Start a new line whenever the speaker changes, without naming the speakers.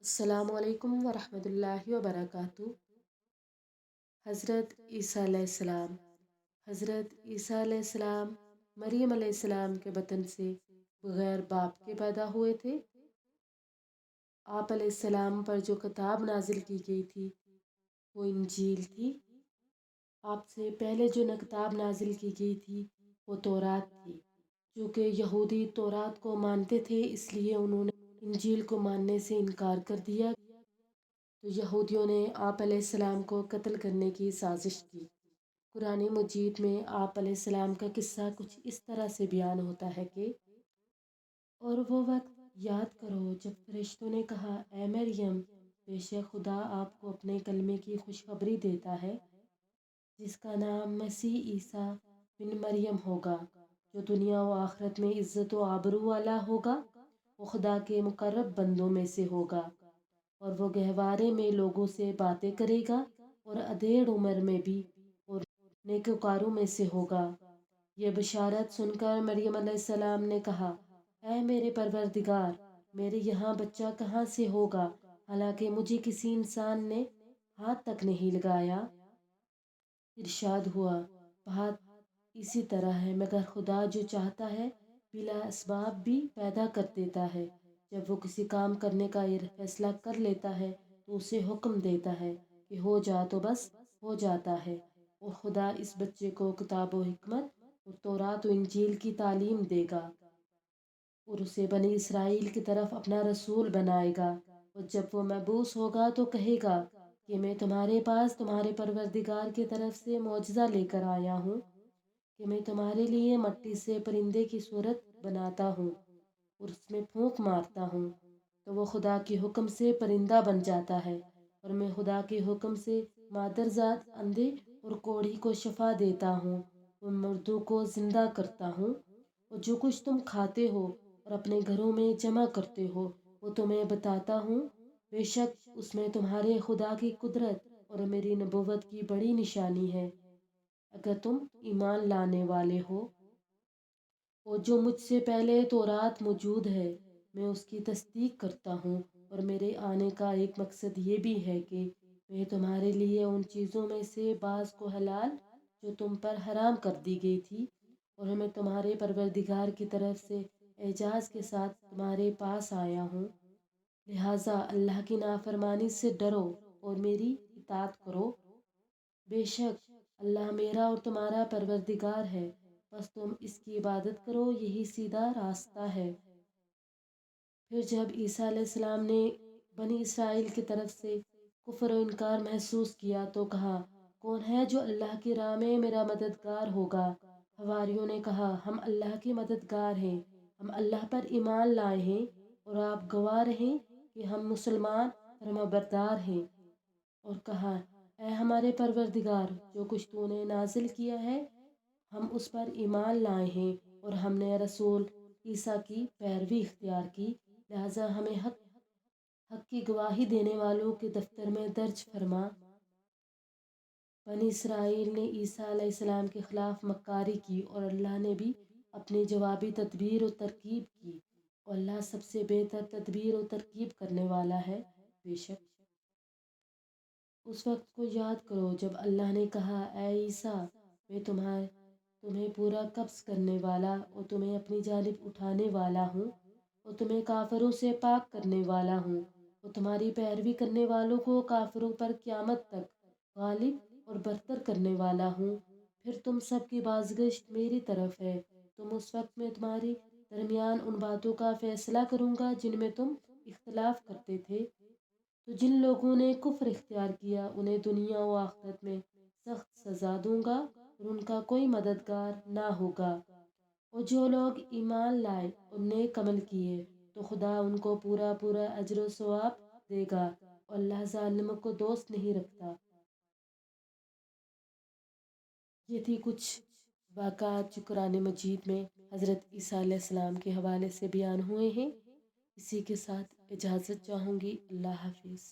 अस्सलाम वालेकुम वरहमतुल्लाहि वबरकातुह। हज़रत ईसा अलैहिस्सलाम मरियम अलैहिस्सलाम के बतन से बग़ैर बाप के पैदा हुए थे। आप अलैहिस्सलाम पर जो किताब नाजिल की गई थी वो इंजील थी। आपसे पहले जो किताब नाजिल की गई थी वो तौरात थी। चूँकि यहूदी तौरात को मानते थे इसलिए उन्होंने इंजील को मानने से इनकार कर दिया। तो यहूदियों ने आप अलैहिस्सलाम को कत्ल करने की साजिश की। कुरान मजीद में आप अलैहिस्सलाम का किस्सा कुछ इस तरह से बयान होता है कि और वो वक्त याद करो जब फरिश्तों ने कहा, ए मरियम, बेशक खुदा आपको अपने कलमे की खुशखबरी देता है जिसका नाम मसीह ईसा बिन मरियम होगा, जो दुनिया व आखिरत में इज़्ज़त व आबरू वाला होगा। वो खुदा के मुकर्रब बंदों में से होगा और वो गहवारे में लोगों से बातें करेगा और अधेड़ उम्र में भी और नेककारों में से होगा। ये बशारत सुनकर मरियम अलैहिस्सलाम ने कहा, ऐ मेरे परवरदिगार, मेरे यहाँ बच्चा कहाँ से होगा, हालांकि मुझे किसी इंसान ने हाथ तक नहीं लगाया। इरशाद हुआ, बात इसी तरह है मगर खुदा जो चाहता है बिला असबाब भी पैदा कर देता है। जब वो किसी काम करने का फैसला कर लेता है तो उसे हुक्म देता है कि हो जा तो बस हो जाता है। और खुदा इस बच्चे को किताब व हिकमत और तौरात व इंजील की तालीम देगा और उसे बनी इसराइल की तरफ अपना रसूल बनाएगा। और जब वो मबूस होगा तो कहेगा कि मैं तुम्हारे पास तुम्हारे परवरदिगार की तरफ से मौजज़ा लेकर आया हूँ कि मैं तुम्हारे लिए मट्टी से परिंदे की सूरत बनाता हूँ और उसमें फूंक मारता हूँ तो वो खुदा के हुक्म से परिंदा बन जाता है। और मैं खुदा के हुक्म से मादरजात अंधे और कोढ़ी को शफा देता हूँ और मुर्दों को जिंदा करता हूँ। और जो कुछ तुम खाते हो और अपने घरों में जमा करते हो वो तुम्हें बताता हूँ। बेशक उसमें तुम्हारे खुदा की कुदरत और मेरी नबूवत की बड़ी निशानी है अगर तुम ईमान लाने वाले हो। और जो मुझसे पहले तौरात मौजूद है मैं उसकी तस्दीक करता हूँ और मेरे आने का एक मकसद ये भी है कि मैं तुम्हारे लिए उन चीज़ों में से बाज़ को हलाल जो तुम पर हराम कर दी गई थी और मैं तुम्हारे परवरदिगार की तरफ से एजाज़ के साथ तुम्हारे पास आया हूँ। लिहाजा अल्लाह की नाफरमानी से डरो और मेरी इताअत करो। बेशक अल्लाह मेरा और तुम्हारा परवरदिगार है, बस तुम इसकी इबादत करो, यही सीधा रास्ता है। फिर जब ईसा अलैहिस्सलाम ने बनी इसराइल की तरफ से कुफ्र और इनकार महसूस किया तो कहा, कौन है जो अल्लाह की राह में मेरा मददगार होगा। हवारियों ने कहा, हम अल्लाह के मददगार हैं, हम अल्लाह पर ईमान लाए हैं और आप गवाह रहें कि हम मुसलमान फरमाबरदार हैं। और कहा, ऐ हमारे परवरदिगार, जो कुछ तूने नाजिल किया है हम उस पर ईमान लाए हैं और हमने रसूल ईसा की पैरवी इख्तियार की, लिहाजा हमें हक की गवाही देने वालों के दफ्तर में दर्ज फरमा। बनी इसराइल ने ईसा अलैहिस्सलाम के ख़िलाफ़ मक्कारी की और अल्लाह ने भी अपनी जवाबी तदबीर और तरकीब की और अल्लाह सबसे बेहतर तदबीर और तरकीब करने वाला है। बेशक उस वक्त को याद करो जब अल्लाह ने कहा, ऐ ईसा, मैं तुम्हें पूरा कब्ज़ करने वाला और तुम्हें अपनी जानिब उठाने वाला हूँ और तुम्हें काफिरों से पाक करने वाला हूँ और तुम्हारी पैरवी करने वालों को काफिरों पर क़यामत तक गालिब और बरतर करने वाला हूँ। फिर तुम सब की बाज़गश्त मेरी तरफ है। तुम उस वक्त में तुम्हारे दरमियान उन बातों का फ़ैसला करूँगा जिनमें तुम इख्तलाफ करते थे। तो जिन लोगों ने कुफ्र इख्तियार किया उन्हें दुनिया व आखिरत में सख्त सज़ा दूंगा और उनका कोई मददगार ना होगा। और जो लोग ईमान लाए और नेक अमल किए तो खुदा उनको पूरा पूरा अजर व सवाब देगा और अल्लाह ज़ालिमों को दोस्त नहीं रखता। ये थी कुछ वाक़ात जो कुरान मजीद में हज़रत ईसा अलैहिस्सलाम के हवाले से बयान हुए हैं। इसी के साथ इजाज़त चाहूँगी। अल्लाह हाफिज़।